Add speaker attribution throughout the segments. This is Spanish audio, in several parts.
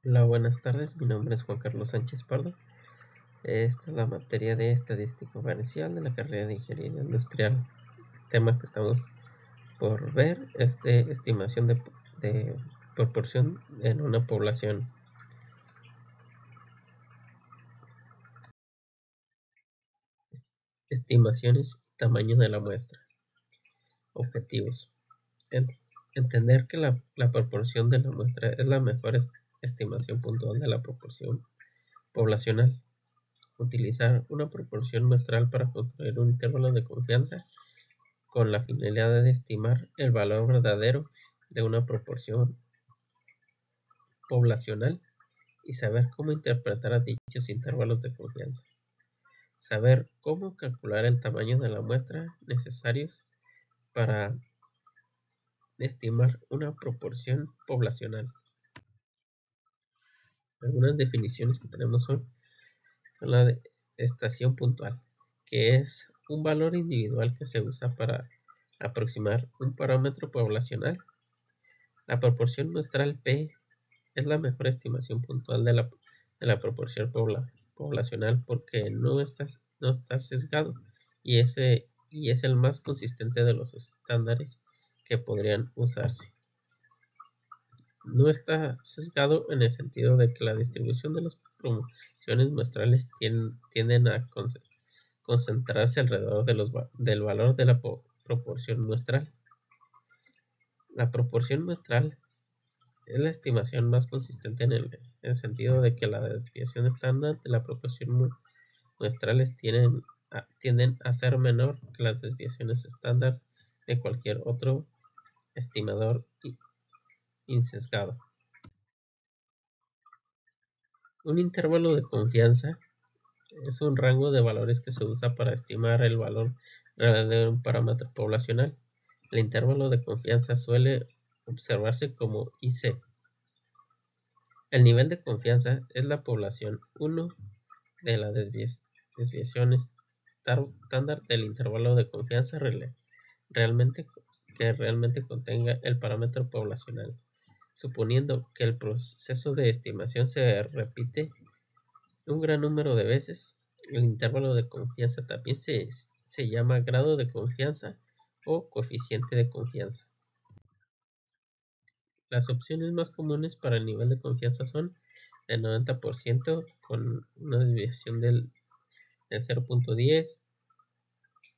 Speaker 1: Hola, buenas tardes. Mi nombre es Juan Carlos Sánchez Pardo. Esta es la materia de estadística comercial de la carrera de ingeniería industrial. El tema que estamos por ver es de estimación de proporción en una población. Estimaciones y tamaño de la muestra. Objetivos. Entender que la proporción de la muestra es la mejor estimación puntual de la proporción poblacional. Utilizar una proporción muestral para construir un intervalo de confianza con la finalidad de estimar el valor verdadero de una proporción poblacional y saber cómo interpretar a dichos intervalos de confianza. Saber cómo calcular el tamaño de la muestra necesarios para estimar una proporción poblacional. Algunas definiciones que tenemos son la de estación puntual, que es un valor individual que se usa para aproximar un parámetro poblacional. La proporción muestral P es la mejor estimación puntual de la proporción poblacional porque no está sesgado y es el más consistente de los estándares que podrían usarse. No está sesgado en el sentido de que la distribución de las proporciones muestrales tienden a concentrarse alrededor del valor de la proporción muestral. La proporción muestral es la estimación más consistente en el sentido de que la desviación estándar de la proporción muestrales tienden a ser menor que las desviaciones estándar de cualquier otro estimador insesgado. Un intervalo de confianza es un rango de valores que se usa para estimar el valor real de un parámetro poblacional. El intervalo de confianza suele observarse como IC. El nivel de confianza es la población 1 de la desviación estándar del intervalo de confianza que realmente contenga el parámetro poblacional. Suponiendo que el proceso de estimación se repite un gran número de veces, el intervalo de confianza también se llama grado de confianza o coeficiente de confianza. Las opciones más comunes para el nivel de confianza son el 90% con una desviación del 0.10,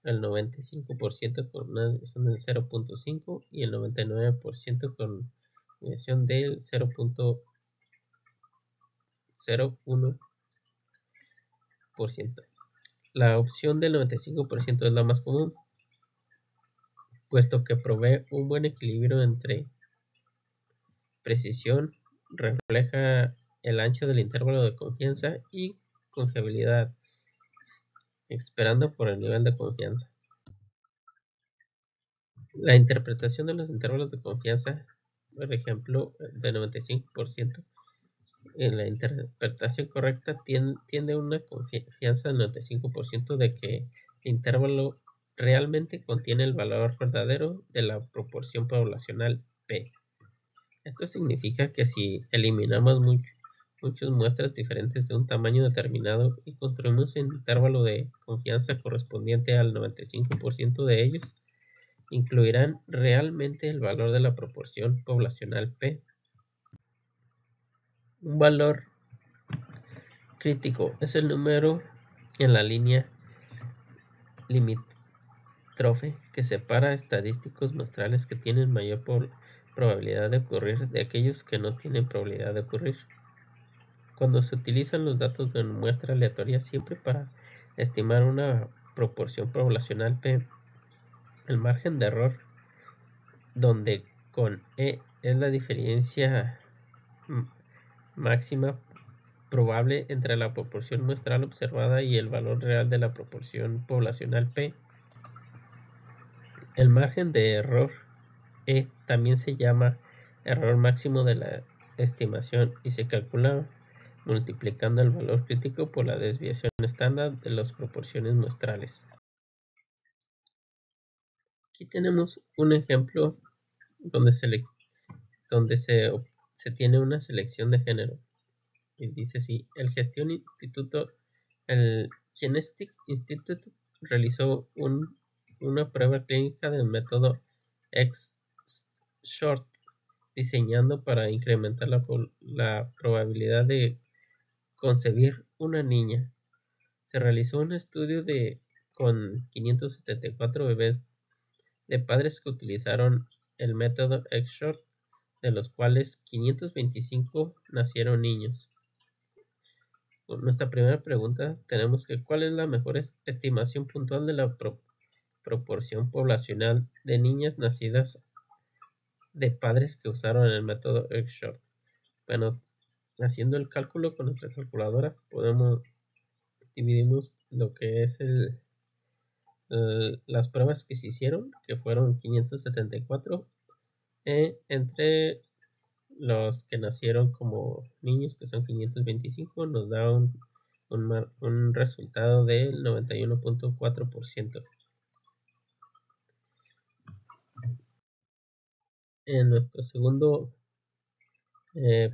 Speaker 1: el 95% con una desviación del 0.5 y el 99% con desviación del 0.01%. La opción del 95% es la más común, puesto que provee un buen equilibrio entre precisión, refleja el ancho del intervalo de confianza y confiabilidad, esperando por el nivel de confianza. La interpretación de los intervalos de confianza, por ejemplo, de 95%, en la interpretación correcta tiende una confianza del 95% de que el intervalo realmente contiene el valor verdadero de la proporción poblacional P. Esto significa que si eliminamos muchas muestras diferentes de un tamaño determinado y construimos un intervalo de confianza correspondiente al 95% de ellos, incluirán realmente el valor de la proporción poblacional P. Un valor crítico es el número en la línea limítrofe que separa estadísticos muestrales que tienen mayor probabilidad de ocurrir de aquellos que no tienen probabilidad de ocurrir. Cuando se utilizan los datos de una muestra aleatoria siempre para estimar una proporción poblacional P, el margen de error, donde con E es la diferencia máxima probable entre la proporción muestral observada y el valor real de la proporción poblacional P. El margen de error E también se llama error máximo de la estimación y se calcula multiplicando el valor crítico por la desviación estándar de las proporciones muestrales. Aquí tenemos un ejemplo donde se tiene una selección de género. Y dice así: el Genetic Institute realizó una prueba clínica del método X-Short, diseñando para incrementar la probabilidad de concebir una niña. Se realizó un estudio con 574 bebés de padres que utilizaron el método X-Short, de los cuales 525 nacieron niños. Por nuestra primera pregunta tenemos que ¿cuál es la mejor estimación puntual de la proporción poblacional de niñas nacidas de padres que usaron el método X-Short? Bueno, haciendo el cálculo con nuestra calculadora dividimos lo que es las pruebas que se hicieron, que fueron 574, entre los que nacieron como niños, que son 525, nos da un resultado del 91.4%. En nuestro segundo eh,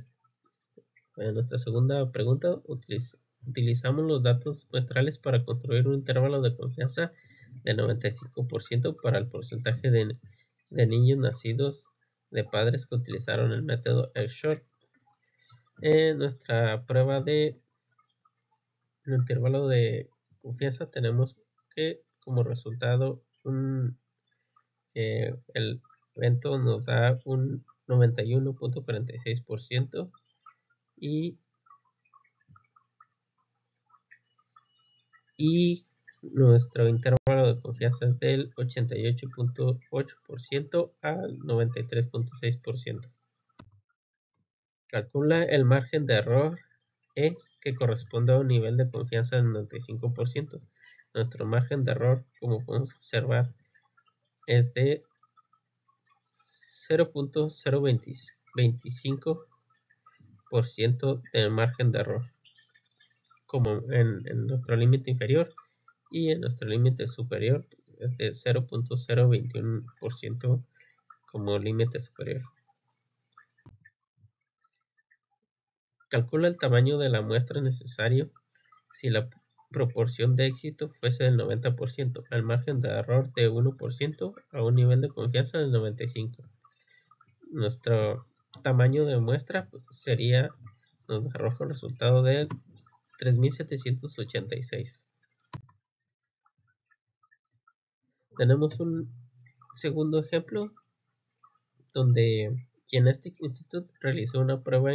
Speaker 1: en nuestra segunda pregunta, utilizamos los datos muestrales para construir un intervalo de confianza del 95% para el porcentaje de niños nacidos de padres que utilizaron el método X-Short. En nuestra prueba de intervalo de confianza tenemos que como resultado el evento nos da un 91.46% y nuestro intervalo de confianza es del 88.8% al 93.6%. Calcula el margen de error E, que corresponde a un nivel de confianza del 95%. Nuestro margen de error, como podemos observar, es de 0.025% del margen de error, como en nuestro límite inferior, y en nuestro límite superior es de 0.021% como límite superior. Calcula el tamaño de la muestra necesario si la proporción de éxito fuese del 90%, al margen de error de 1% a un nivel de confianza del 95%. Nuestro tamaño de muestra nos arroja el resultado de 3786. Tenemos un segundo ejemplo donde Genetic Institute realizó una prueba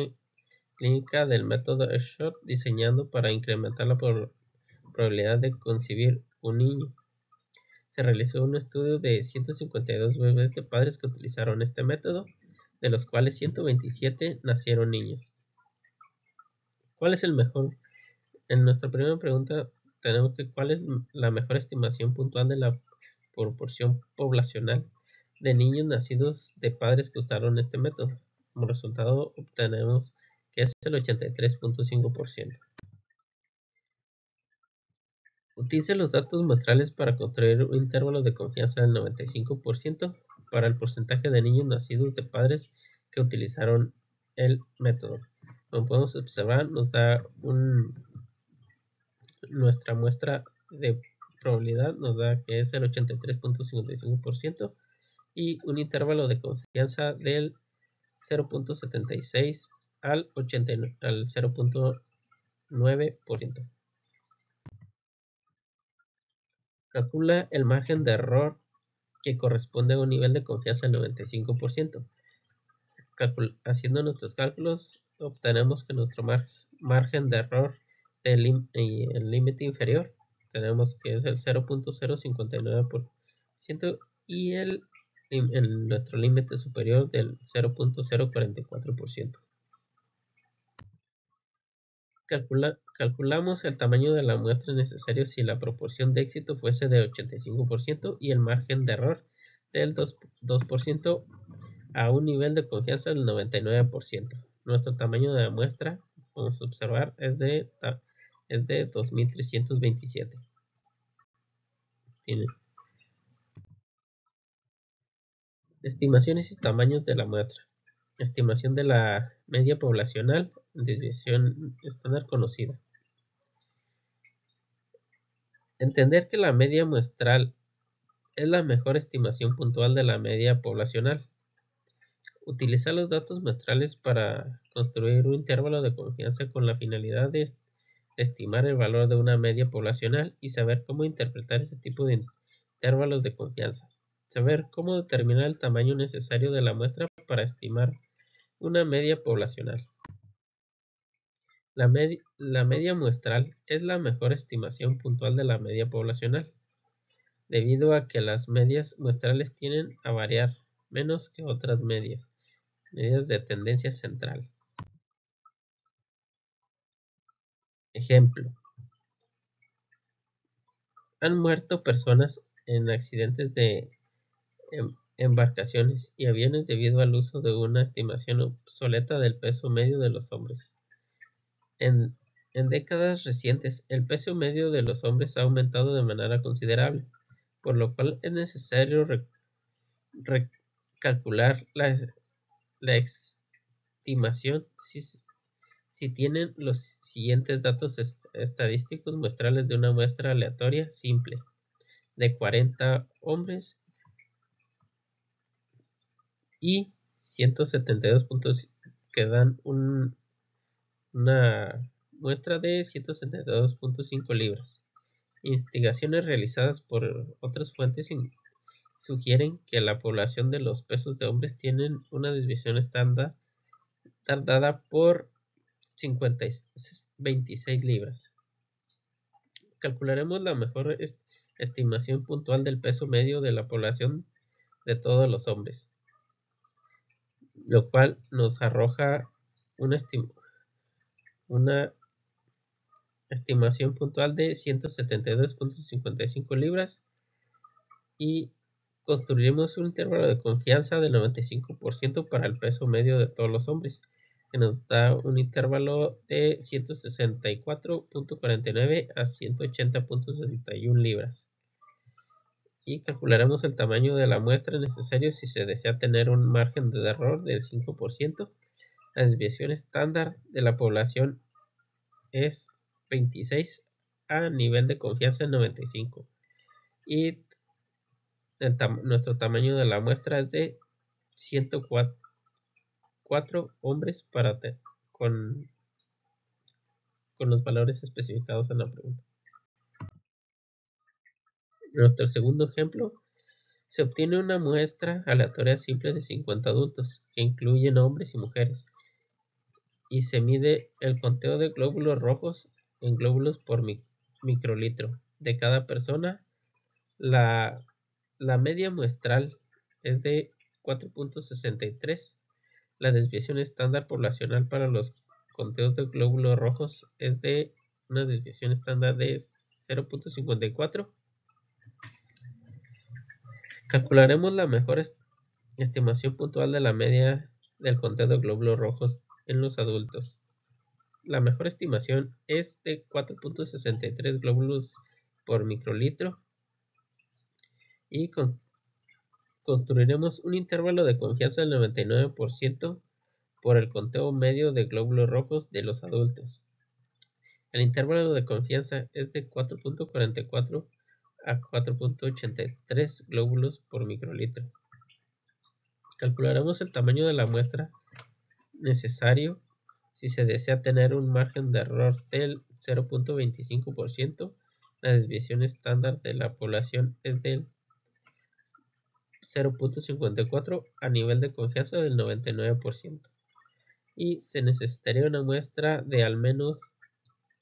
Speaker 1: clínica del método X-Short diseñando para incrementar la probabilidad de concebir un niño. Se realizó un estudio de 152 bebés de padres que utilizaron este método, de los cuales 127 nacieron niños. ¿Cuál es el mejor? En nuestra primera pregunta tenemos que ¿cuál es la mejor estimación puntual de la proporción poblacional de niños nacidos de padres que usaron este método? Como resultado obtenemos que es el 83.5%. Utilice los datos muestrales para construir un intervalo de confianza del 95% para el porcentaje de niños nacidos de padres que utilizaron el método. Como podemos observar, nos da nuestra muestra de probabilidad, nos da que es el 83.55% y un intervalo de confianza del 0.76 al 0.9%. Calcula el margen de error que corresponde a un nivel de confianza del 95%. Haciendo nuestros cálculos, obtenemos que nuestro margen de error del el límite inferior tenemos que es el 0.059% y en nuestro límite superior del 0.044%. Calculamos el tamaño de la muestra necesario si la proporción de éxito fuese de 85% y el margen de error del 2% a un nivel de confianza del 99%. Nuestro tamaño de la muestra, vamos a observar, es de 2327. Tiene estimaciones y tamaños de la muestra. Estimación de la media poblacional desviación estándar conocida. Entender que la media muestral es la mejor estimación puntual de la media poblacional. Utilizar los datos muestrales para construir un intervalo de confianza con la finalidad de estimar el valor de una media poblacional y saber cómo interpretar ese tipo de intervalos de confianza. Saber cómo determinar el tamaño necesario de la muestra para estimar una media poblacional. La media muestral es la mejor estimación puntual de la media poblacional, debido a que las medias muestrales tienden a variar menos que otras medias de tendencia central. Ejemplo: han muerto personas en accidentes de embarcaciones y aviones debido al uso de una estimación obsoleta del peso medio de los hombres. En décadas recientes, el peso medio de los hombres ha aumentado de manera considerable, por lo cual es necesario recalcular la estimación si tienen los siguientes datos estadísticos muestrales de una muestra aleatoria simple de 40 hombres y 172 puntos que dan una muestra de 172.5 libras. Investigaciones realizadas por otras fuentes sugieren que la población de los pesos de hombres tienen una desviación estándar dada por 26 libras. Calcularemos la mejor estimación puntual del peso medio de la población de todos los hombres, lo cual nos arroja una estimación puntual de 172.55 libras y construiremos un intervalo de confianza del 95% para el peso medio de todos los hombres, que nos da un intervalo de 164.49 a 180.61 libras. Y calcularemos el tamaño de la muestra necesario si se desea tener un margen de error del 5%. La desviación estándar de la población es 26 a nivel de confianza 95 y nuestro tamaño de la muestra es de 104 hombres con los valores especificados en la pregunta. En nuestro segundo ejemplo, se obtiene una muestra aleatoria simple de 50 adultos, que incluyen hombres y mujeres, y se mide el conteo de glóbulos rojos en glóbulos por microlitro de cada persona. La media muestral es de 4.63. La desviación estándar poblacional para los conteos de glóbulos rojos es de una desviación estándar de 0.54. Calcularemos la mejor estimación puntual de la media del conteo de glóbulos rojos en los adultos. La mejor estimación es de 4.63 glóbulos por microlitro y construiremos un intervalo de confianza del 99% por el conteo medio de glóbulos rojos de los adultos. El intervalo de confianza es de 4.44 a 4.83 glóbulos por microlitro. Calcularemos el tamaño de la muestra necesario si se desea tener un margen de error del 0.25%. La desviación estándar de la población es del 0.54 a nivel de confianza del 99%. Y se necesitaría una muestra de al menos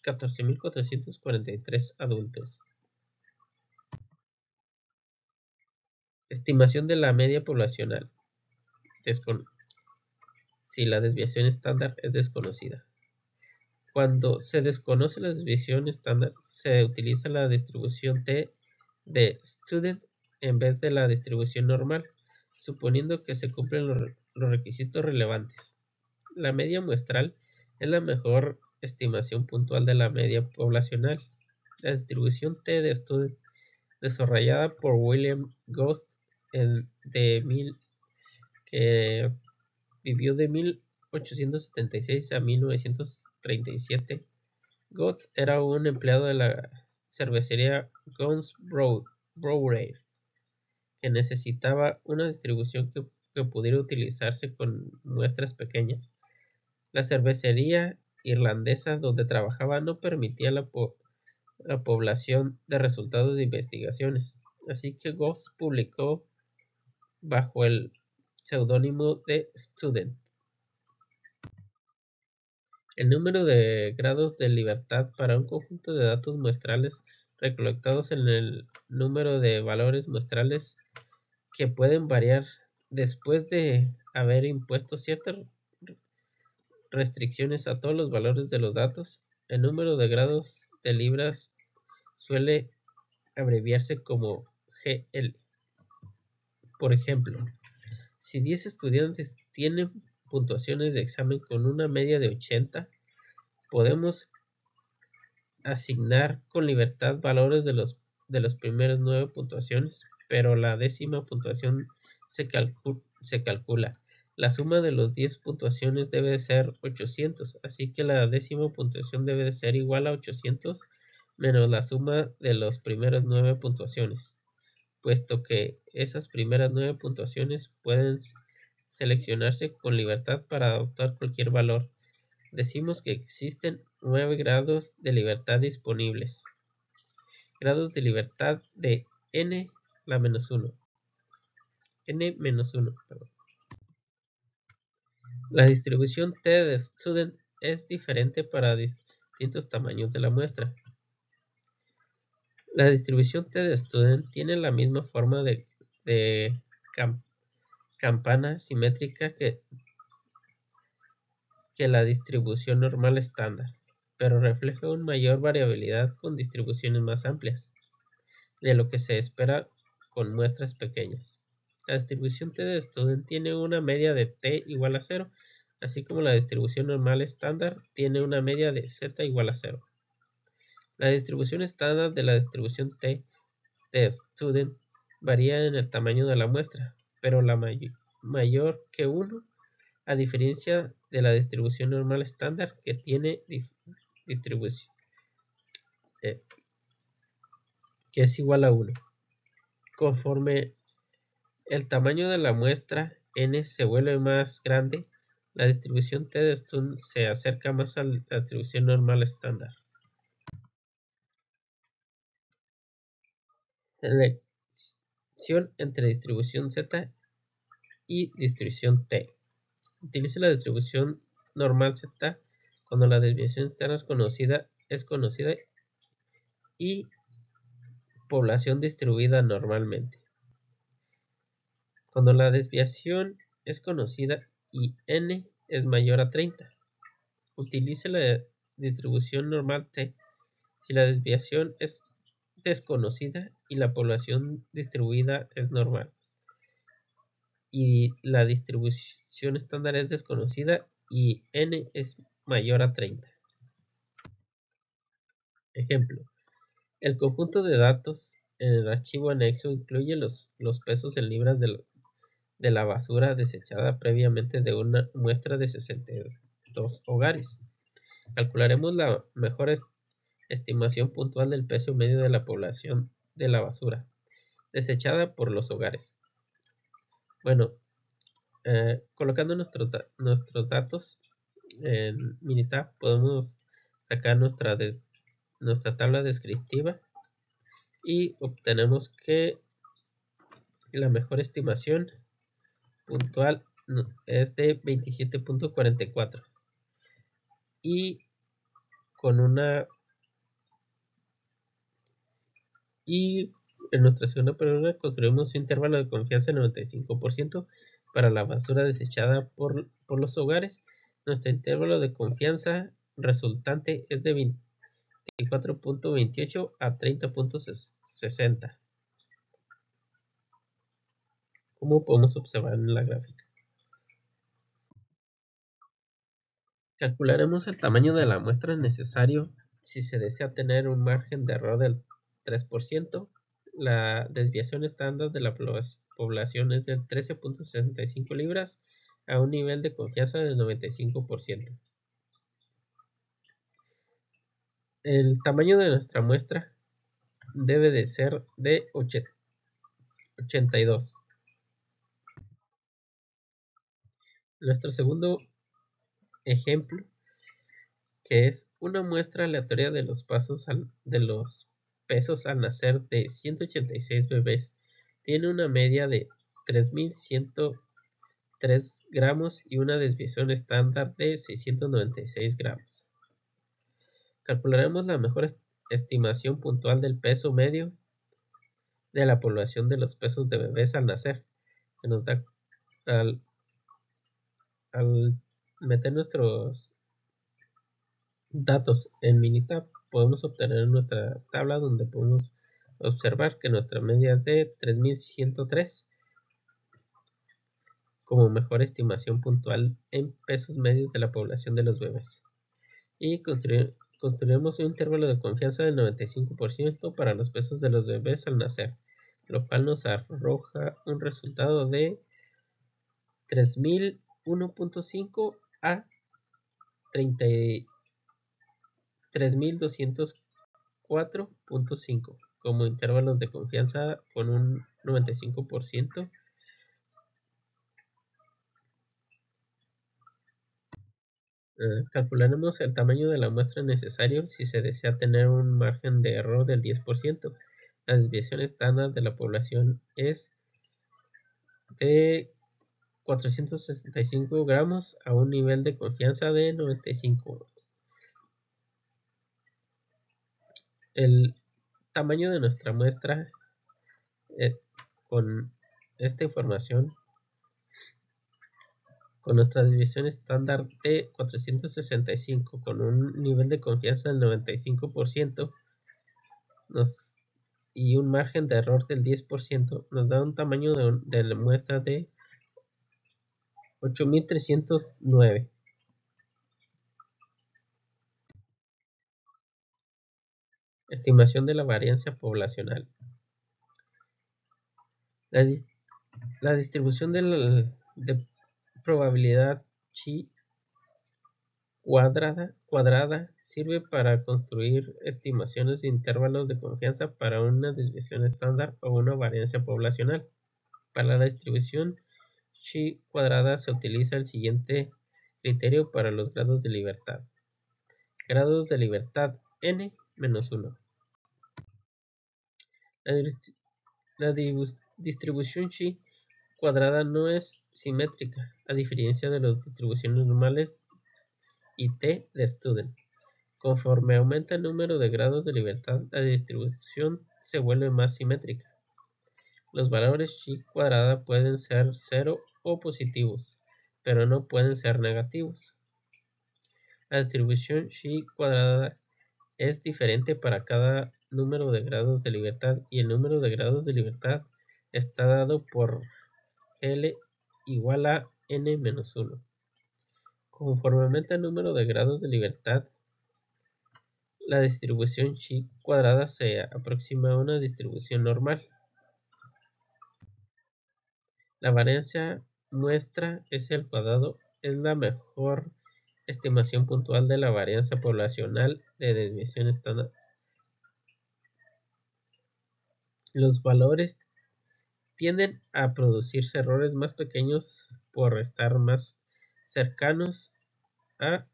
Speaker 1: 14.443 adultos. Estimación de la media poblacional. Si la desviación estándar es desconocida. Cuando se desconoce la desviación estándar, se utiliza la distribución T de Student en vez de la distribución normal, suponiendo que se cumplen los requisitos relevantes. La media muestral es la mejor estimación puntual de la media poblacional. La distribución T de Student, desarrollada por William Ghost que vivió de 1876 a 1937, Gotts era un empleado de la cervecería Guns Brewery que necesitaba una distribución que pudiera utilizarse con muestras pequeñas. La cervecería irlandesa donde trabajaba no permitía la población de resultados de investigaciones, así que Gotts publicó bajo el seudónimo de Student. El número de grados de libertad para un conjunto de datos muestrales recolectados en el número de valores muestrales que pueden variar después de haber impuesto ciertas restricciones a todos los valores de los datos. El número de grados de libras suele abreviarse como GL. Por ejemplo, si 10 estudiantes tienen puntuaciones de examen con una media de 80, podemos asignar con libertad valores de los primeros 9 puntuaciones, pero la décima puntuación se calcula. La suma de los 10 puntuaciones debe ser 800, así que la décima puntuación debe de ser igual a 800 menos la suma de los primeros 9 puntuaciones, puesto que esas primeras 9 puntuaciones pueden seleccionarse con libertad para adoptar cualquier valor. Decimos que existen 9 grados de libertad disponibles. Grados de libertad de n la menos 1. n-1. La distribución T de Student es diferente para distintos tamaños de la muestra. La distribución T de Student tiene la misma forma de campana simétrica que la distribución normal estándar, pero refleja una mayor variabilidad con distribuciones más amplias de lo que se espera con muestras pequeñas. La distribución T de Student tiene una media de T igual a 0, así como la distribución normal estándar tiene una media de Z igual a 0. La distribución estándar de la distribución T de Student varía en el tamaño de la muestra, pero la mayor que 1, a diferencia de la distribución normal estándar que tiene distribución que es igual a 1. Conforme el tamaño de la muestra n se vuelve más grande, la distribución T de Student se acerca más a la distribución normal estándar. Selección entre distribución Z y distribución T. Utilice la distribución normal Z cuando la desviación externa es conocida y población distribuida normalmente. Cuando la desviación es conocida y n es mayor a 30, utilice la distribución normal T si la desviación es desconocida y la población distribuida es normal, y la distribución estándar es desconocida y n es mayor a 30. Ejemplo: el conjunto de datos en el archivo anexo incluye los pesos en libras de la basura desechada previamente de una muestra de 62 hogares. Calcularemos la mejor estimación puntual del peso medio de la población de la basura desechada por los hogares. Bueno, colocando nuestros datos en Minitab podemos sacar nuestra tabla descriptiva y obtenemos que la mejor estimación puntual es de 27.44 y en nuestra segunda pregunta construimos un intervalo de confianza de 95% para la basura desechada por los hogares. Nuestro intervalo de confianza resultante es de 24.28 a 30.60. como podemos observar en la gráfica. Calcularemos el tamaño de la muestra necesario si se desea tener un margen de error del 3%. La desviación estándar de la población es de 13.65 libras. a un nivel de confianza del 95%. El tamaño de nuestra muestra debe de ser de 82. Nuestro segundo ejemplo, que es una muestra aleatoria de los pesos al nacer de 186 bebés, tiene una media de 3.103 gramos y una desviación estándar de 696 gramos. Calcularemos la mejor estimación puntual del peso medio de la población de los pesos de bebés al nacer, que nos da al meter nuestros datos en Minitab, podemos obtener nuestra tabla donde podemos observar que nuestra media es de 3.103 como mejor estimación puntual en pesos medios de la población de los bebés. Y construiremos un intervalo de confianza del 95% para los pesos de los bebés al nacer, lo cual nos arroja un resultado de 3.001.5 a 3.204.5 como intervalos de confianza con un 95%. Calcularemos el tamaño de la muestra necesario si se desea tener un margen de error del 10%. La desviación estándar de la población es de 465 gramos a un nivel de confianza de 95. El tamaño de nuestra muestra con esta información, con nuestra desviación estándar de 465 con un nivel de confianza del 95% y un margen de error del 10%, nos da un tamaño de la muestra de 8.309. Estimación de la varianza poblacional. La distribución de probabilidad chi cuadrada sirve para construir estimaciones de intervalos de confianza para una desviación estándar o una varianza poblacional. Para la distribución chi cuadrada se utiliza el siguiente criterio para los grados de libertad. Grados de libertad n-1. La distribución chi cuadrada no es simétrica, a diferencia de las distribuciones normales y t de Student. Conforme aumenta el número de grados de libertad, la distribución se vuelve más simétrica. Los valores chi cuadrada pueden ser 0 o positivos, pero no pueden ser negativos. La distribución chi cuadrada es diferente para cada número de grados de libertad y el número de grados de libertad está dado por L igual a n-1. Conforme aumenta el número de grados de libertad, la distribución chi cuadrada se aproxima a una distribución normal. La varianza muestra S al cuadrado es la mejor estimación puntual de la varianza poblacional de desviación estándar. Los valores tienden a producirse errores más pequeños por estar más cercanos a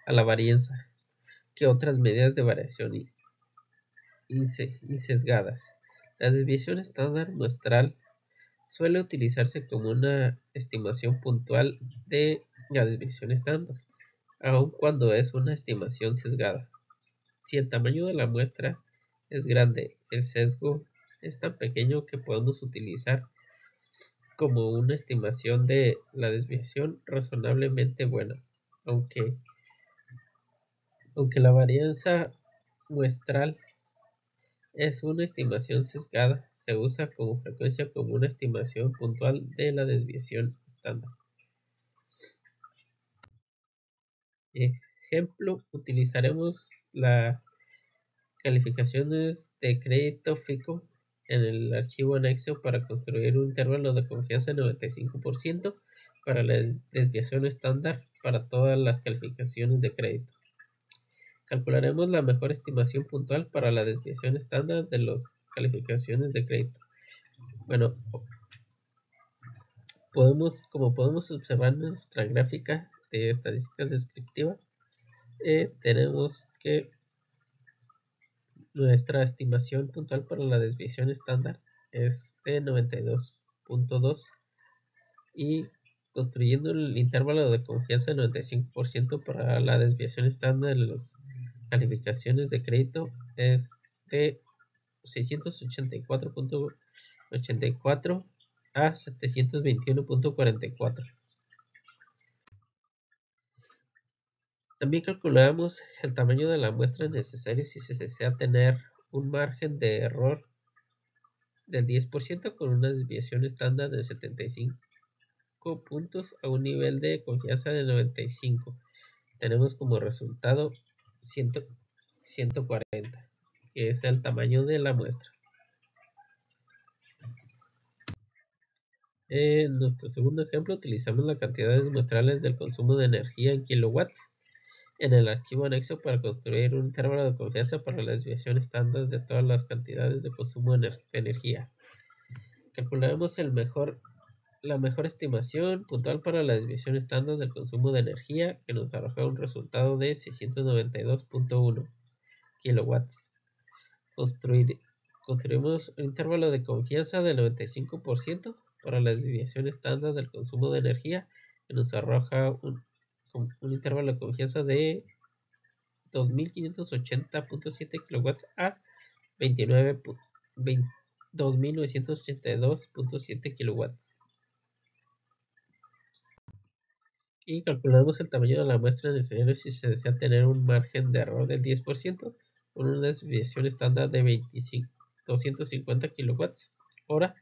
Speaker 1: la varianza que otras medidas de variación y sesgadas. La desviación estándar muestral suele utilizarse como una estimación puntual de la desviación estándar, aun cuando es una estimación sesgada. Si el tamaño de la muestra es grande, el sesgo es tan pequeño que podemos utilizar como una estimación de la desviación razonablemente buena, aunque la varianza muestral es una estimación sesgada, se usa con frecuencia como una estimación puntual de la desviación estándar. Ejemplo, utilizaremos las calificaciones de crédito FICO en el archivo anexo para construir un intervalo de confianza de 95% para la desviación estándar para todas las calificaciones de crédito. Calcularemos la mejor estimación puntual para la desviación estándar de las calificaciones de crédito. Bueno, como podemos observar en nuestra gráfica de estadísticas descriptivas, tenemos que nuestra estimación puntual para la desviación estándar es de 92.2 y construyendo el intervalo de confianza de 95% para la desviación estándar de las calificaciones de crédito es de 684.84 a 721.44. También calculamos el tamaño de la muestra necesario si se desea tener un margen de error del 10% con una desviación estándar de 75 puntos a un nivel de confianza de 95. Tenemos como resultado 140, que es el tamaño de la muestra. En nuestro segundo ejemplo utilizamos las cantidades muestrales del consumo de energía en kilowatts en el archivo anexo para construir un intervalo de confianza para la desviación estándar de todas las cantidades de consumo de energía. Calcularemos la mejor estimación puntual para la desviación estándar del consumo de energía, que nos arroja un resultado de 692.1 kilowatts. Construimos un intervalo de confianza del 95% para la desviación estándar del consumo de energía, que nos arroja un intervalo de confianza de 2580.7 kilowatts a 2982.7 kilowatts. Y calculamos el tamaño de la muestra necesaria si se desea tener un margen de error del 10% con una desviación estándar de 250 kilowatts hora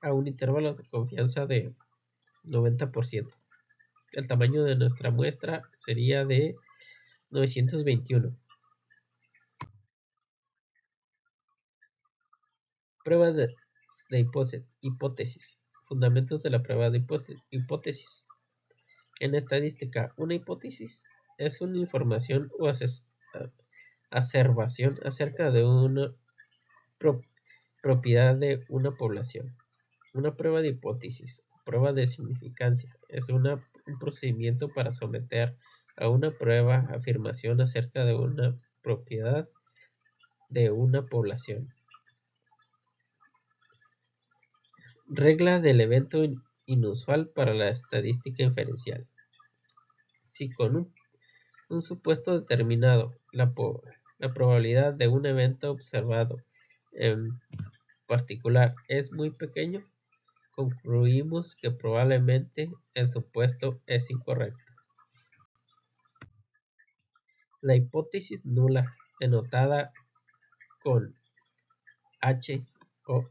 Speaker 1: a un intervalo de confianza de 90%. El tamaño de nuestra muestra sería de 921. Prueba de hipótesis. Fundamentos de la prueba de hipótesis. En estadística, una hipótesis es una información o aservación acerca de una propiedad de una población. Una prueba de hipótesis, prueba de significancia, es un procedimiento para someter a una prueba afirmación acerca de una propiedad de una población. Regla del evento inusual para la estadística inferencial. Si con un supuesto determinado, la probabilidad de un evento observado en particular es muy pequeño, concluimos que probablemente el supuesto es incorrecto. La hipótesis nula, denotada con H o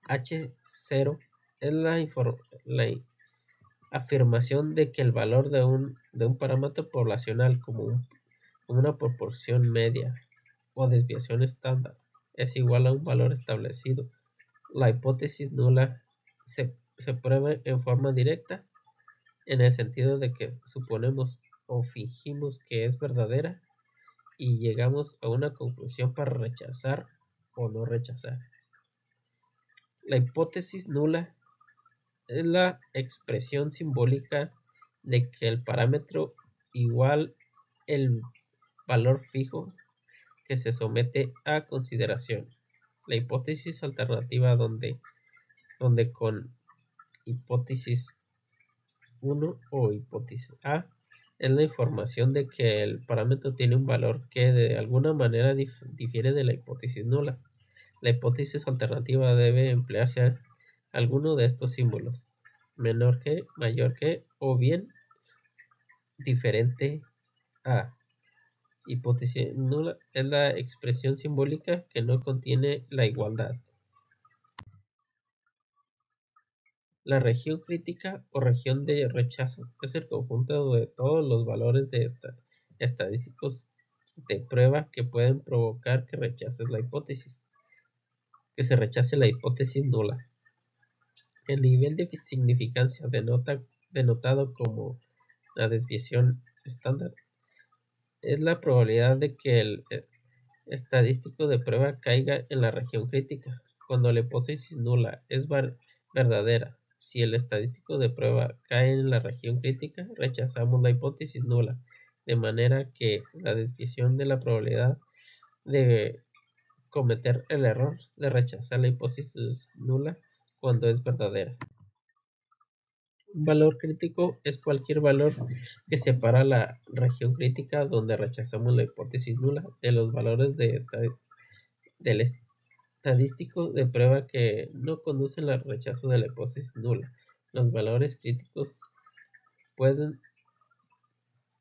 Speaker 1: H0, es la afirmación de que el valor de un parámetro poblacional como una proporción media o desviación estándar es igual a un valor establecido. La hipótesis nula se prueba en forma directa en el sentido de que suponemos o fingimos que es verdadera y llegamos a una conclusión para rechazar o no rechazar. La hipótesis nula es la expresión simbólica de que el parámetro igual el valor fijo que se somete a consideración. La hipótesis alternativa donde con hipótesis 1 o hipótesis A es la información de que el parámetro tiene un valor que de alguna manera difiere de la hipótesis nula. La hipótesis alternativa debe emplearse alguno de estos símbolos: menor que, mayor que o bien diferente a. Hipótesis nula es la expresión simbólica que no contiene la igualdad. La región crítica o región de rechazo es el conjunto de todos los valores estadísticos de prueba que pueden provocar que rechaces la hipótesis. que se rechace la hipótesis nula. El nivel de significancia denotado como la desviación estándar es la probabilidad de que el estadístico de prueba caiga en la región crítica cuando la hipótesis nula es verdadera. Si el estadístico de prueba cae en la región crítica, rechazamos la hipótesis nula, de manera que la desviación de la probabilidad de cometer el error de rechazar la hipótesis nula cuando es verdadera. Un valor crítico es cualquier valor que separa la región crítica donde rechazamos la hipótesis nula de los valores del estadístico de prueba que no conducen al rechazo de la hipótesis nula. Los valores críticos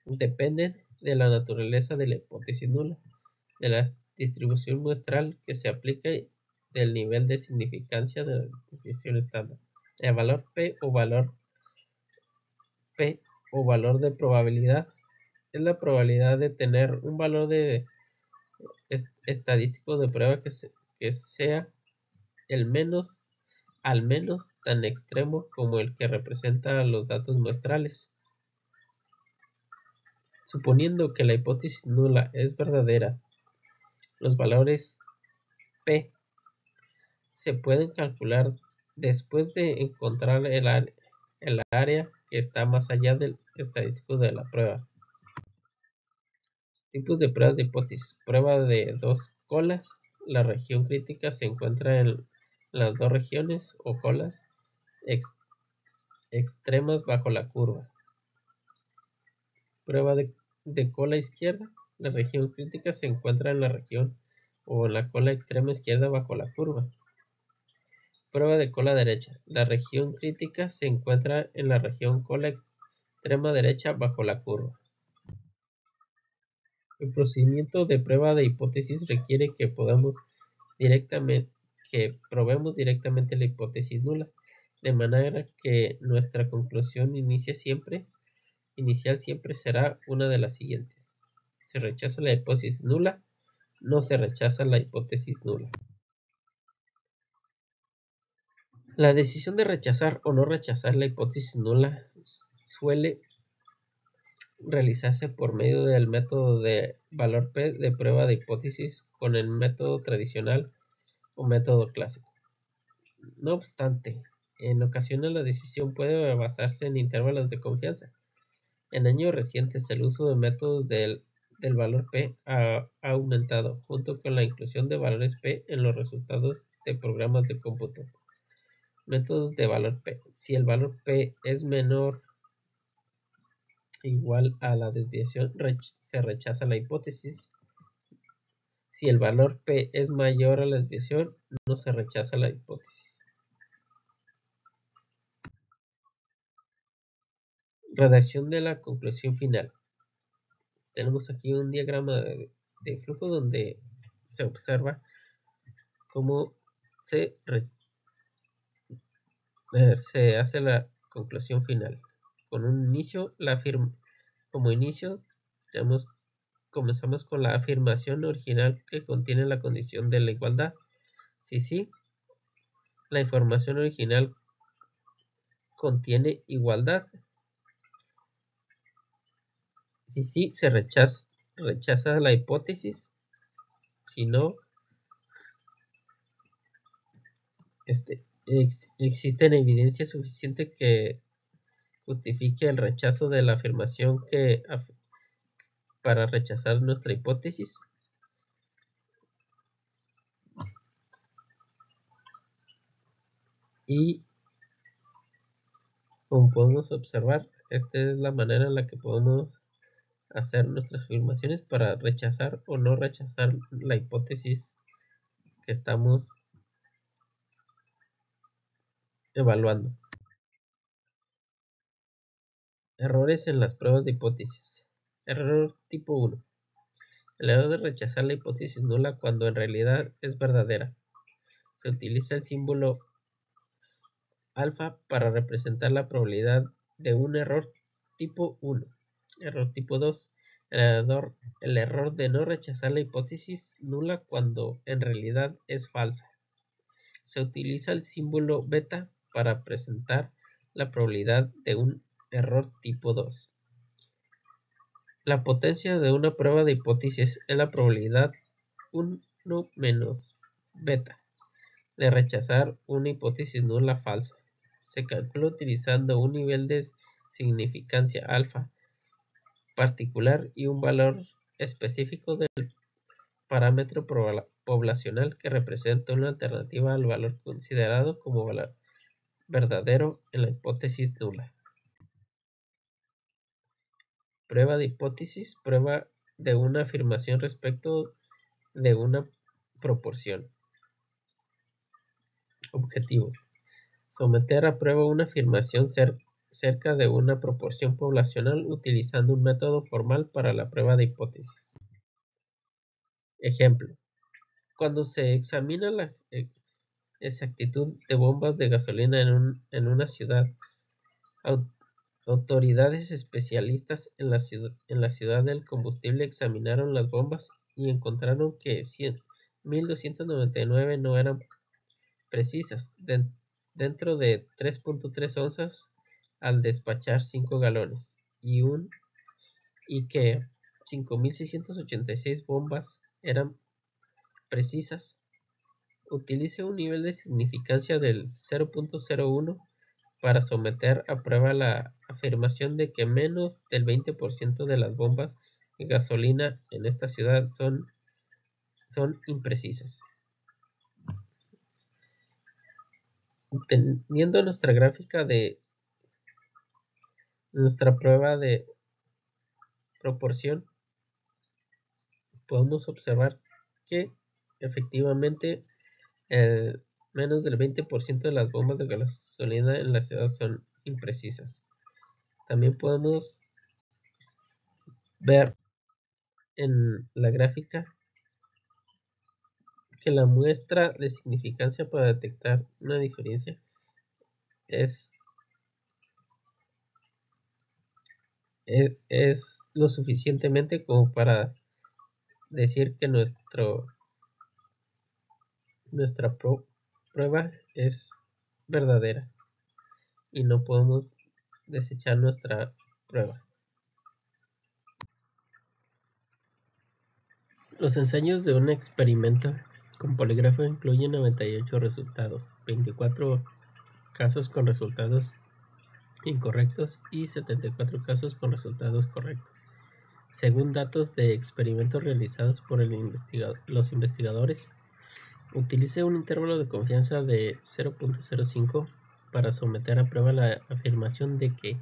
Speaker 1: dependen de la naturaleza de la hipótesis nula, de la distribución muestral que se aplica y del nivel de significancia de la distribución estándar. El valor P o valor de probabilidad es la probabilidad de tener un valor de estadístico de prueba que sea al menos tan extremo como el que representa los datos muestrales. Suponiendo que la hipótesis nula es verdadera, los valores P se pueden calcular después de encontrar el área que está más allá del estadístico de la prueba. Tipos de pruebas de hipótesis. Prueba de dos colas. La región crítica se encuentra en las dos regiones o colas extremas bajo la curva. Prueba de cola izquierda. La región crítica se encuentra en la región o en la cola extrema izquierda bajo la curva. Prueba de cola derecha. La región crítica se encuentra en la región cola extrema derecha bajo la curva. El procedimiento de prueba de hipótesis requiere que probemos directamente la hipótesis nula, de manera que nuestra conclusión inicial siempre será una de las siguientes. Se rechaza la hipótesis nula, no se rechaza la hipótesis nula. La decisión de rechazar o no rechazar la hipótesis nula suele realizarse por medio del método de valor P de prueba de hipótesis con el método tradicional o método clásico. No obstante, en ocasiones la decisión puede basarse en intervalos de confianza. En años recientes el uso de métodos del valor P ha aumentado, junto con la inclusión de valores P en los resultados de programas de cómputo. Métodos de valor P. Si el valor P es menor o igual a la desviación, se rechaza la hipótesis. Si el valor P es mayor a la desviación, no se rechaza la hipótesis. Redacción de la conclusión final. Tenemos aquí un diagrama de flujo donde se observa cómo se hace la conclusión final. Con un inicio, como inicio, comenzamos con la afirmación original que contiene la condición de la igualdad. Si sí, la información original contiene igualdad. Si sí, se rechaza la hipótesis. Si no, existe evidencia suficiente que justifique el rechazo de la afirmación para rechazar nuestra hipótesis. Y como podemos observar, esta es la manera en la que podemos hacer nuestras afirmaciones para rechazar o no rechazar la hipótesis que estamos evaluando. Errores en las pruebas de hipótesis. Error tipo 1. El error de rechazar la hipótesis nula cuando en realidad es verdadera. Se utiliza el símbolo alfa para representar la probabilidad de un error tipo 1. Error tipo 2. El error de no rechazar la hipótesis nula cuando en realidad es falsa. Se utiliza el símbolo beta para presentar la probabilidad de un error tipo 2. La potencia de una prueba de hipótesis es la probabilidad 1 menos beta de rechazar una hipótesis nula falsa. Se calcula utilizando un nivel de significancia alfa particular y un valor específico del parámetro poblacional que representa una alternativa al valor considerado como valor verdadero en la hipótesis nula. Prueba de hipótesis: prueba de una afirmación respecto de una proporción. Objetivos: someter a prueba una afirmación cerca de una proporción poblacional utilizando un método formal para la prueba de hipótesis. Ejemplo: cuando se examina la exactitud de bombas de gasolina en una ciudad, autoridades especialistas en la ciudad del combustible examinaron las bombas y encontraron que 1.299 no eran precisas, dentro de 3.3 onzas al despachar 5 galones, y que 5.686 bombas eran precisas. Utilice un nivel de significancia del 0.01 para someter a prueba la afirmación de que menos del 20% de las bombas de gasolina en esta ciudad son imprecisas. Teniendo nuestra gráfica de nuestra prueba de proporción, podemos observar que efectivamente menos del 20% de las bombas de gasolina en la ciudad son imprecisas. También podemos ver en la gráfica que la muestra de significancia para detectar una diferencia es lo suficientemente como para decir que nuestra prueba es verdadera y no podemos desechar nuestra prueba. Los ensayos de un experimento con polígrafo incluyen 98 resultados, 24 casos con resultados incorrectos y 74 casos con resultados correctos. Según datos de experimentos realizados por los investigadores, utilice un intervalo de confianza de 0.05 para someter a prueba la afirmación de que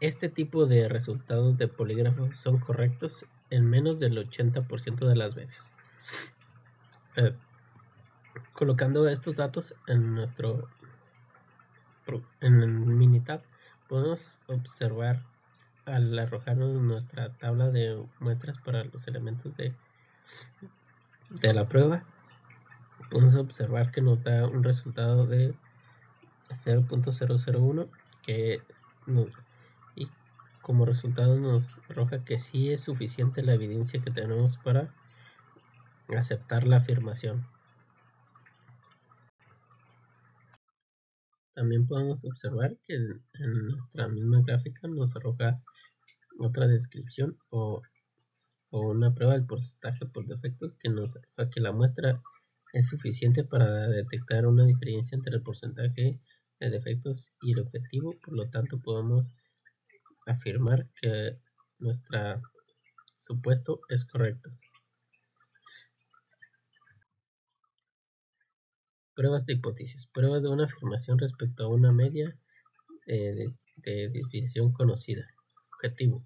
Speaker 1: este tipo de resultados de polígrafo son correctos en menos del 80% de las veces. Colocando estos datos en el Minitab, podemos observar al arrojarnos nuestra tabla de muestras para los elementos de la prueba, podemos observar que nos da un resultado de 0.001 y como resultado nos arroja que sí es suficiente la evidencia que tenemos para aceptar la afirmación. También podemos observar que en nuestra misma gráfica nos arroja otra descripción o una prueba del porcentaje por defecto que nos arroja que la muestra es suficiente para detectar una diferencia entre el porcentaje de defectos y el objetivo. Por lo tanto, podemos afirmar que nuestro supuesto es correcto. Pruebas de hipótesis: prueba de una afirmación respecto a una media de desviación conocida. Objetivo: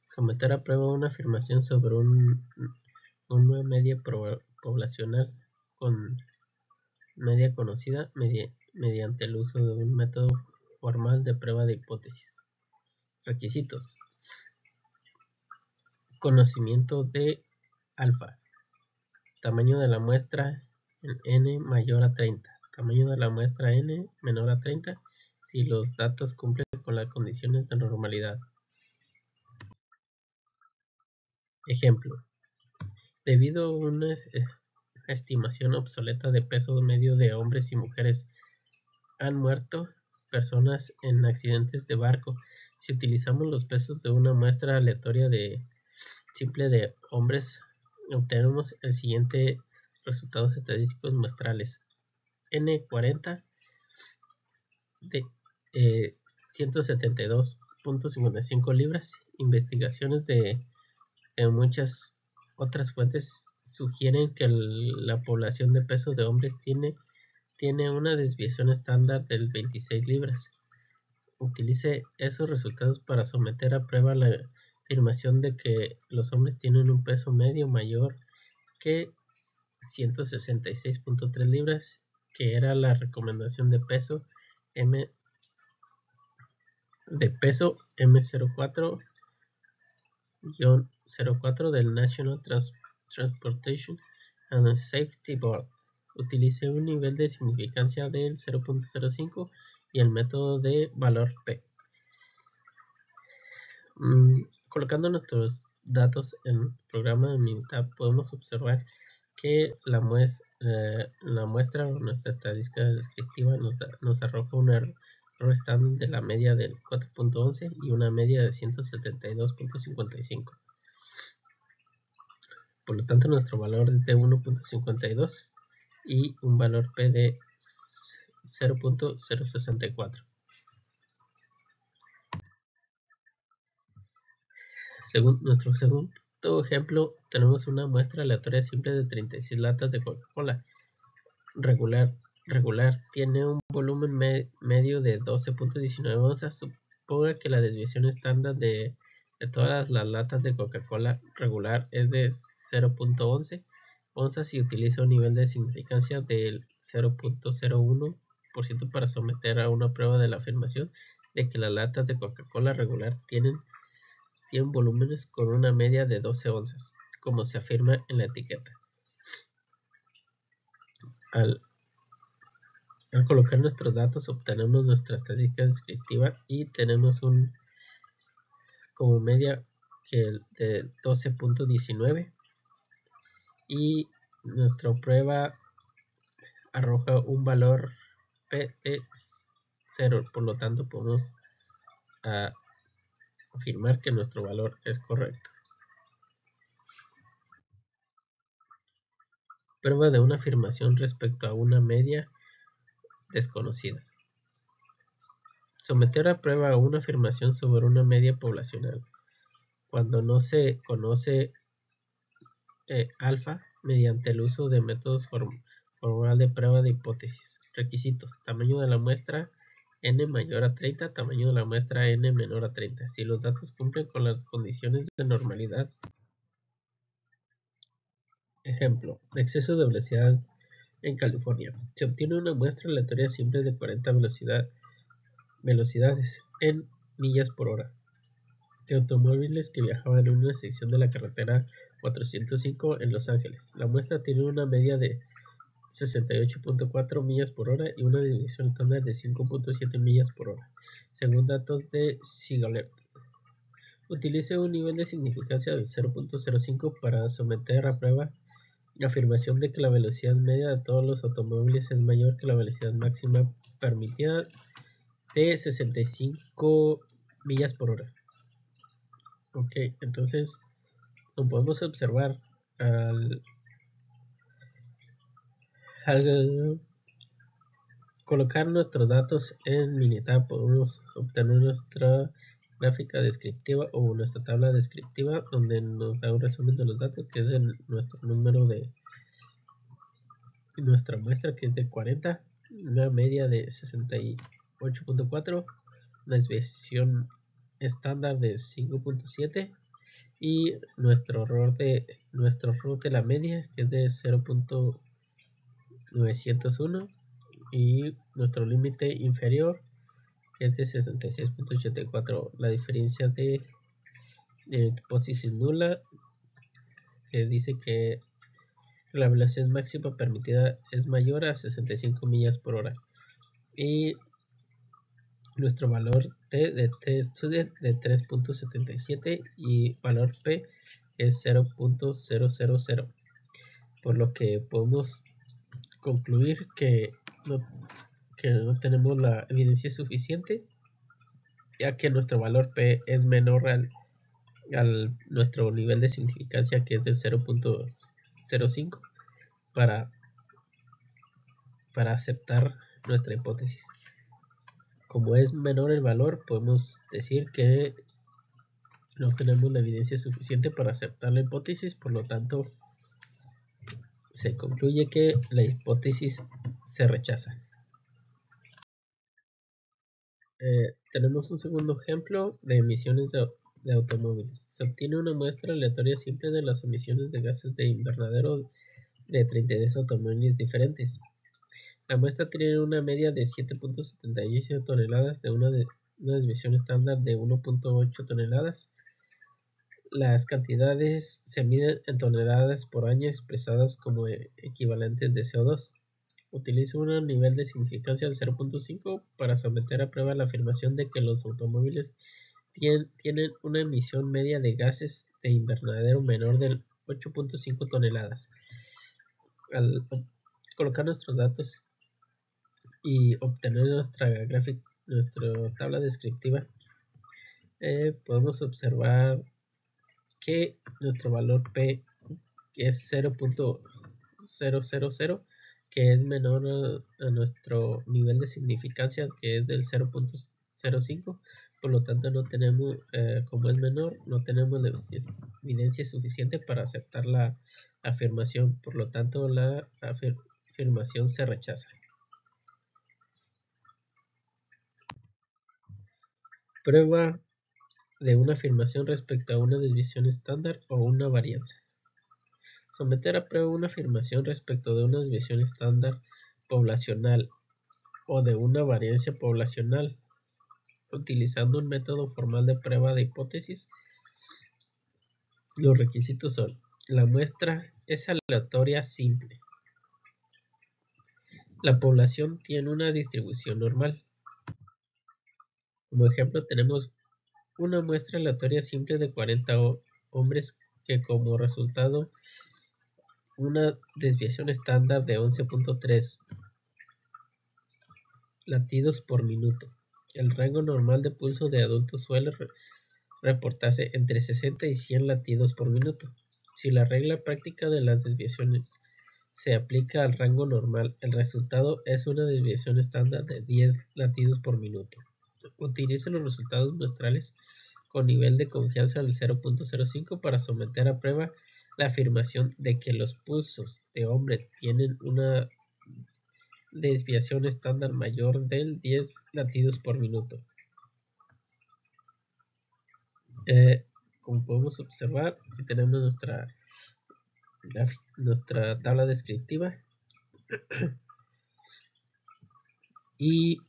Speaker 1: someter a prueba una afirmación sobre una media poblacional con media conocida mediante el uso de un método formal de prueba de hipótesis. Requisitos: conocimiento de alfa, tamaño de la muestra en n mayor a 30, tamaño de la muestra n menor a 30 si los datos cumplen con las condiciones de normalidad. Ejemplo: debido a estimación obsoleta de peso medio de hombres y mujeres. Han muerto personas en accidentes de barco. Si utilizamos los pesos de una muestra aleatoria simple de hombres, obtenemos el siguiente resultados estadísticos muestrales. N40 de 172.55 libras. Investigaciones de muchas otras fuentes sugieren que la población de peso de hombres tiene una desviación estándar de 26 libras. Utilice esos resultados para someter a prueba la afirmación de que los hombres tienen un peso medio mayor que 166.3 libras, que era la recomendación de peso M04-04 del National Transportation and Safety Board. Utilice un nivel de significancia del 0.05 y el método de valor P. Colocando nuestros datos en el programa de Minitab, podemos observar que la muestra o nuestra estadística descriptiva nos arroja un error estándar de la media del 4.11 y una media de 172.55. Por lo tanto, nuestro valor es de 1.52 y un valor P de 0.064. Según nuestro segundo ejemplo, tenemos una muestra aleatoria simple de 36 latas de Coca-Cola regular tiene un volumen medio de 12.19 onzas. Suponga que la desviación estándar de todas las latas de Coca-Cola regular es de 0.11 onzas y utiliza un nivel de significancia del 0.01% para someter a una prueba de la afirmación de que las latas de Coca-Cola regular tienen volúmenes con una media de 12 onzas, como se afirma en la etiqueta. Al colocar nuestros datos obtenemos nuestra estadística descriptiva y tenemos como media que de 12.19 y nuestra prueba arroja un valor P de 0, por lo tanto podemos afirmar que nuestro valor es correcto. Prueba de una afirmación respecto a una media desconocida. Someter a prueba una afirmación sobre una media poblacional cuando no se conoce alfa mediante el uso de métodos formal de prueba de hipótesis. Requisitos: tamaño de la muestra n mayor a 30, tamaño de la muestra n menor a 30. Si los datos cumplen con las condiciones de normalidad. Ejemplo: exceso de velocidad en California. Se obtiene una muestra aleatoria simple de 40 velocidades en millas por hora de automóviles que viajaban en una sección de la carretera 405 en Los Ángeles. La muestra tiene una media de 68.4 millas por hora y una desviación estándar de 5.7 millas por hora, según datos de Sigalet. Utilice un nivel de significancia de 0.05 para someter a prueba la afirmación de que la velocidad media de todos los automóviles es mayor que la velocidad máxima permitida de 65 millas por hora. Ok, entonces lo podemos observar al colocar nuestros datos en Minitab. Podemos obtener nuestra gráfica descriptiva o nuestra tabla descriptiva donde nos da un resumen de los datos, que es nuestro número de nuestra muestra, que es de 40, una media de 68.4, una desviación estándar de 5.7 y nuestro error de la media, que es de 0.901, y nuestro límite inferior, que es de 66.84. La diferencia de hipótesis nula, que dice que la velocidad máxima permitida es mayor a 65 millas por hora. Y nuestro valor T de T-Student de 3.77 y valor P es 0.000. por lo que podemos concluir que no tenemos la evidencia suficiente, ya que nuestro valor P es menor al nuestro nivel de significancia, que es del 0.05, para aceptar nuestra hipótesis. Como es menor el valor, podemos decir que no tenemos la evidencia suficiente para aceptar la hipótesis, por lo tanto se concluye que la hipótesis se rechaza. Tenemos un segundo ejemplo de emisiones de automóviles. Se obtiene una muestra aleatoria simple de las emisiones de gases de invernadero de 32 automóviles diferentes. La muestra tiene una media de 7.78 toneladas de una desviación estándar de 1.8 toneladas. Las cantidades se miden en toneladas por año expresadas como equivalentes de CO2. Utilizo un nivel de significancia del 0.5 para someter a prueba la afirmación de que los automóviles tienen una emisión media de gases de invernadero menor de 8.5 toneladas. Al colocar nuestros datos y obtener nuestra tabla descriptiva, podemos observar que nuestro valor P es 0.000, que es menor a nuestro nivel de significancia, que es del 0.05. Por lo tanto, no tenemos, como es menor, no tenemos la evidencia suficiente para aceptar la afirmación. Por lo tanto, la afirmación se rechaza. Prueba de una afirmación respecto a una desviación estándar o una varianza. Someter a prueba una afirmación respecto de una desviación estándar poblacional o de una varianza poblacional utilizando un método formal de prueba de hipótesis. Los requisitos son: la muestra es aleatoria simple, la población tiene una distribución normal. Como ejemplo, tenemos una muestra aleatoria simple de 40 hombres que como resultado una desviación estándar de 11.3 latidos por minuto. El rango normal de pulso de adultos suele reportarse entre 60 y 100 latidos por minuto. Si la regla práctica de las desviaciones se aplica al rango normal, el resultado es una desviación estándar de 10 latidos por minuto. Utilice los resultados muestrales con nivel de confianza del 0.05 para someter a prueba la afirmación de que los pulsos de hombre tienen una desviación estándar mayor del 10 latidos por minuto. Como podemos observar, aquí tenemos nuestra tabla descriptiva y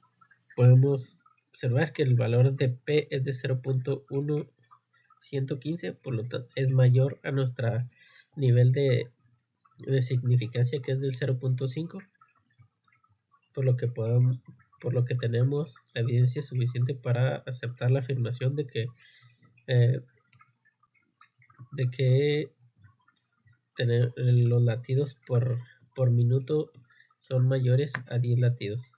Speaker 1: podemos observar que el valor de P es de 0.1115, por lo tanto es mayor a nuestro nivel de significancia, que es del 0.5, por lo que tenemos la evidencia suficiente para aceptar la afirmación de que los latidos por minuto son mayores a 10 latidos.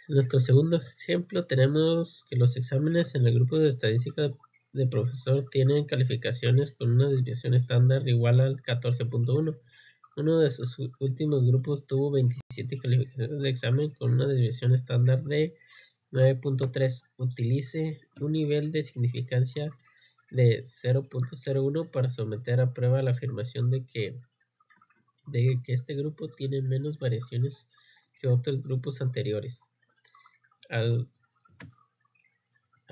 Speaker 1: En nuestro segundo ejemplo tenemos que los exámenes en el grupo de estadística de profesor tienen calificaciones con una desviación estándar igual al 14.1. Uno de sus últimos grupos tuvo 27 calificaciones de examen con una desviación estándar de 9.3. Utilice un nivel de significancia de 0.01 para someter a prueba la afirmación de que este grupo tiene menos variaciones que otros grupos anteriores. Al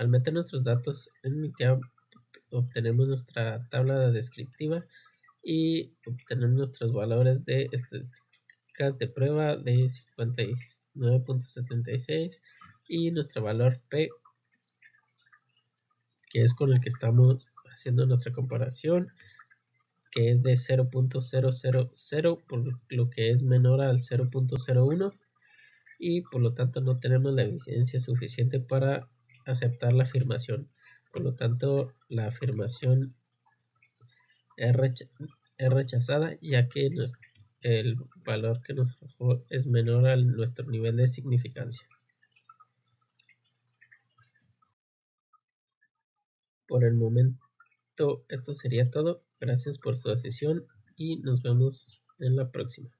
Speaker 1: meter nuestros datos en Mitea, obtenemos nuestra tabla descriptiva y obtenemos nuestros valores de estadísticas de prueba de 59.76 y nuestro valor P, que es con el que estamos haciendo nuestra comparación, que es de 0.000, por lo que es menor al 0.01, y por lo tanto no tenemos la evidencia suficiente para aceptar la afirmación. Por lo tanto, la afirmación es, es rechazada ya que el valor que nos arrojó es menor a nuestro nivel de significancia. Por el momento esto sería todo. Gracias por su atención y nos vemos en la próxima.